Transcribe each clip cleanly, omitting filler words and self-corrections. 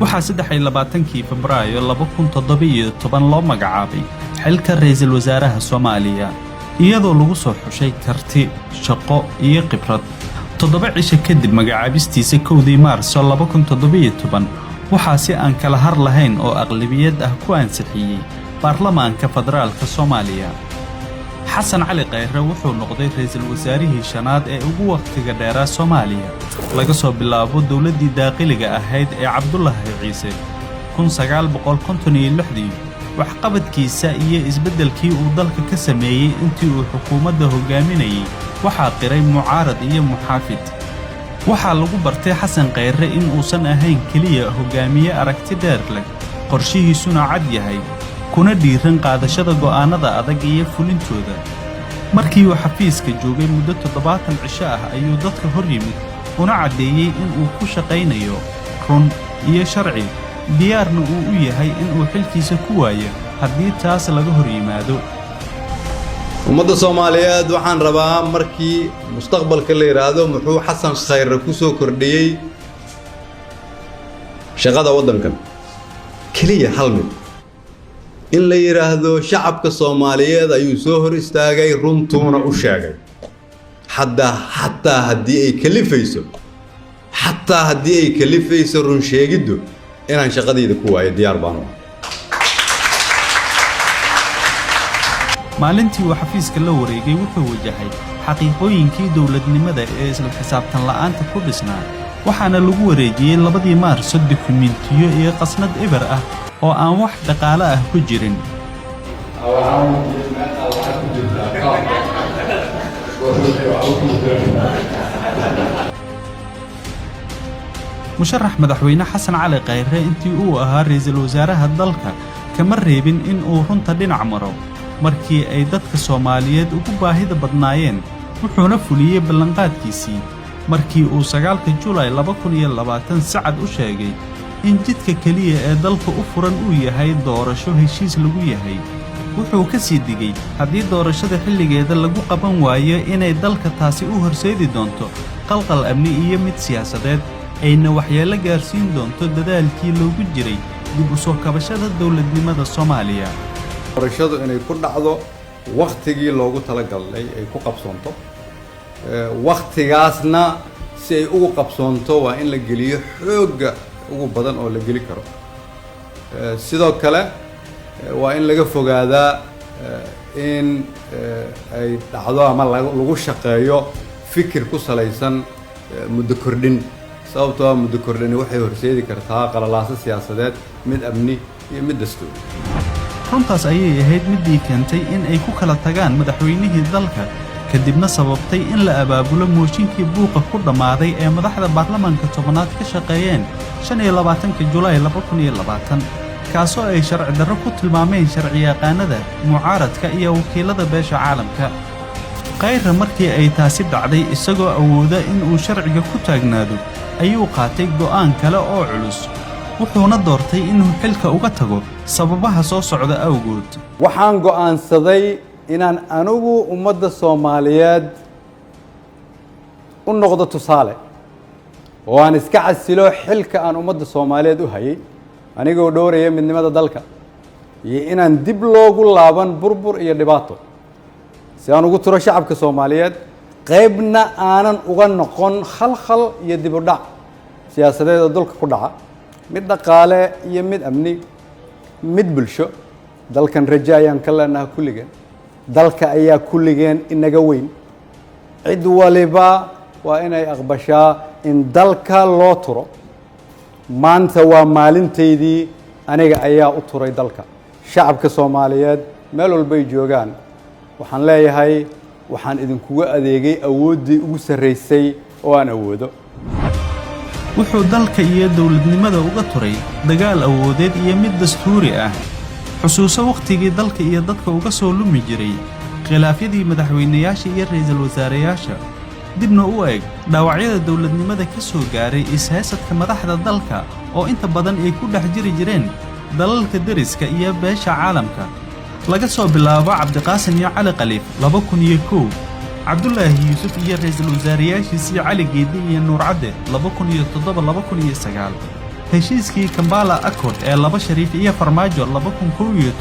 waxaa 23 Febraayo 2017 loo magacaabay xilka ra'iisul wasaaraha Soomaaliya iyadoo lagu soo xushay karti shaqo iyo khibrad 7 cisho kadib magacaabistiisa 1 Maarso 2017 waxaa si aan kala har lahayn oo aqlabiyad ah ku ansixiyay baarlamaanka federaalka Soomaaliya xasan cali khayre wuxuu noqday ra'iisul wasaarihii shanaad ee ugu waqtiga dheeraa Soomaaliya laga soo bilaabo dawladii daaqiliga ahayd ee Cabdullaahi Ciise 1956 waxqabadkiisa iyo isbeddelkii uu dalka ka sameeyay intii uu xukuumadda hogaaminayay waxaa qiray mucaarad iyo muxaafid waxaa lagu bartay xasan khayre in uusan ahayn kaliya hogaamiye aragti dheer leh qorshihiisuna cad yahay kuna dhiiran qaadashada go'aanada adag iyo fulintooda markii uu xafiiska joogay muddo 70 cisho ah ayuu dadka hor yimid una cadeeyay in uu ku shaqaynayo run iyo sharci diyaarna uu u yahay in uu xilkiisa ku waayo haddii taas laga hor yimaado ummadda Soomaaliyeed waxaan rabaa markii mustaqbalka la yiraahdo muxuu xasan khayre ku soo kordhiyay shaqada waddankan kaliya hal mid in la yiraahdo shacabka Soomaaliyeed ayuu soo hor istaagay runtuuna u sheegay hatta haddii ay kalifayso run sheegiddu inaan shaqadayda ku waayo diyaar baan u maalintii uu xafiiska la wareegay wuxuu wajahay xaqiiqooyinkii dawladnimada ee isla xisaabtan la'aanta ku dhisnaa waxaana lagu wareejiyay 2 Maarso dukumiintiyo iyo qasnad eber ah oo aan wax dhaqaale ah ku jirin musharax madaxweyne xasan cali khayre intii uu ahaa ra'iisul wasaaraha dalka kama reebin in uu runta dhinac maro markii ay dadka Soomaaliyeed ugu baahida badnaayeen wuxuuna fuliyay ballanqaadkiisii markii uu 9 Juulaay 2020 sacad u sheegay in jidka kaliya ee dalka u furan uu yahay doorasho heshiis lagu yahay wuxuu ka sii digay haddii doorashada xilligeeda lagu qaban waayo inay dalka taasi u horseedi doonto qalqal amni iyo mid siyaasadeed ayna waxyeello gaarsiin doonto dadaalkii loogu jiray dib u soo kabashada dawladnimada Soomaaliya doorashadu inay ku dhacdo waqtigii loogu talagalay ay ku qabsoonto waqtigaasna si ay ugu qabsoonto waa in la geliyo xoogga ugu badan oo la geli karo sidoo kale waa in laga fogaadaa in ay dhacdo ama lagu shaqeeyo fikir ku salaysan muddo kordhin sababtoo ah muddo kordhin waxay horseedi kartaa qalalaasa siyaasadeed mid amni iyo mid dastuuri runtaas ayay ahayd midii keentay in ay ku kala tagaan madaxweynihii dalka kadibna sababtay in la abaabulo mooshinkii buuqa ku dhamaaday ee madaxda baarlamaanka tobanaad ka shaqeeyeen 25 Juulaay 2020 kaasoo ay sharci darro ku tilmaameen sharciyaqaanada mucaaradka iyo wakiilada beesha caalamka khayre markii ay taasi dhacday isagoo awooda in uu sharciga ku taagnaado ayuu qaatay go'aan kale oo culus wuxuuna doortay inuu xilka uga tago sababaha soo socda awgood waxaan go'aansaday inaan anigu ummadda Soomaaliyeed u noqdo tusaale oo aan iska casilo xilka aan ummadda Soomaaliyeed u hayay anigoo dhowraya midnimada dalka iyo inaan dib loogu laaban burbur iyo dhibaato si aan ugu tiro shacabka Soomaaliyeed qaybna aanan uga noqon khalkhal iyo dib u dhac siyaasadeed oo dalka ku dhaca mid dhaqaale iyo mid amni mid bulsho dalkan rajo ayaan ka leenahay kulligeen dalka ayaa kulligeen inaga weyn cid waliba waa inay aqbashaa in dalka loo turo maanta waa maalinteydii aniga ayaa u turay dalka shacabka Soomaaliyeed meel walba ay joogaan waxaan leeyahay waxaan idinkugu adeegay awooddii ugu sarreysay oo aan awoodo wuxuu dalka iyo dawladnimada uga turay dagaal awoodeed iyo mid dastuuri ah xusuuso waqtigii dalka iyo dadka uga soo lumi jiray khilaafyadii madaxweynayaasha iyo ra'iisul wasaareyaasha dibna u eeg dhaawacyada dawladnimada ka soo gaaray ishaysadka madaxda dalka oo inta badan ay ku dhex jiri jireen dalalka dariska iyo beesha caalamka laga soo bilaabo Cabdiqaasim iyo Cali Khaliif 2001 Cabdullaahi Yuusuf iyo ra'iisul wasaareyaashiisii Cali Geedi iyo Nuur Cadde 2007-2009 heshiiskii Kampala Accord ee laba Shariif iyo Farmaajo 2011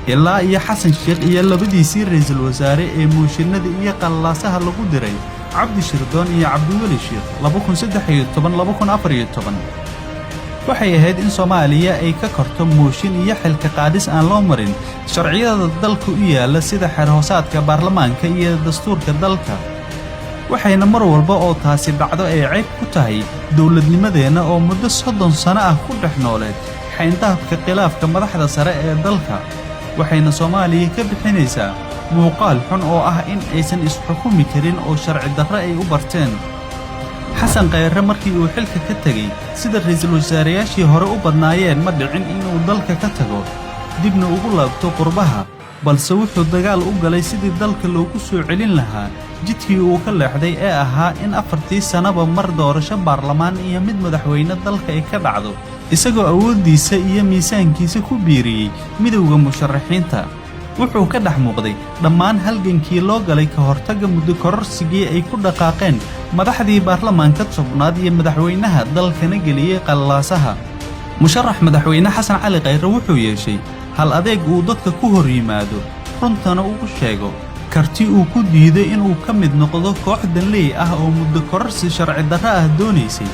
ilaa iyo Xasan Sheekh iyo labadiisii ra'iisul wasaare ee mooshinada iyo qalaasaha lagu diray Cabdi Shirdoon iyo Cabdiweli Sheekh 2013-2014 waxay ahayd in Soomaaliya ay ka korto mooshin iyo xilka qaadis aan loo marin sharciyada dalka u yaala sida xeer hoosaadka baarlamaanka iyo dastuurka dalka waxayna mar walba oo taasi dhacdo ay ceyb ku tahay dawladnimadeena oo muddo 30 sano ah ku dhex nooleed xayndaabka khilaafka madaxda sare ee dalka waxayna Soomaaliya ka bixinaysaa muuqaal xun oo ah in aysan isxukumi karin oo sharci darro ay u barteen xasan khayre markii uu xilka ka tagay sida ra'iisul wasaareyaashii hore u badnaayeen ma dhicin inuu dalka ka tago dibna ugu laabto qurbaha balse wuxuu dagaal u galay sidii dalka loogu soo celin lahaa jidkii uu ka leexday ee ahaa in 4 sanaba mar doorasho baarlamaan iyo mid madaxweyne dalka ay ka dhacdo isagoo awoodiisa iyo miisaankiisa ku biiriyay midowga musharaxiinta wuxuu ka dhex muuqday dhammaan halgankii loo galay ka hortagga muddo kororsigii ay ku dhaqaaqeen madaxdii baarlamaanka tobnaad iyo madaxweynaha dalkana geliyay qalaasaha musharax madaxweyne xasan cali khayre wuxuu yeeshay hal adeeg uu dadka ku hor yimaado runtana ugu sheego karti uu ku diiday inuu ka mid noqdo koox danley ah oo muddo kororsi sharci darro ah doonaysay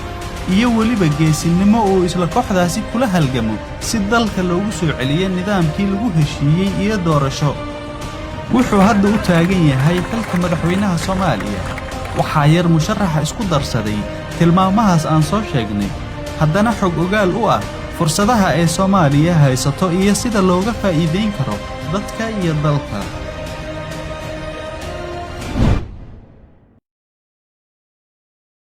iyo weliba geesinimo oo isla kooxdaasi kula halgamo si dalka loogu soo celiyo nidaamkii lagu heshiiyey iyo doorasho wuxuu hadda u taagan yahay xilka madaxweynaha Soomaaliya waxaa yar musharaxa isku darsaday tilmaamahaas aan soo sheegnay haddana xog ogaal u ah fursadaha ay Soomaaliya haysato iyo sida looga faa'iideyn karo dadka iyo dalka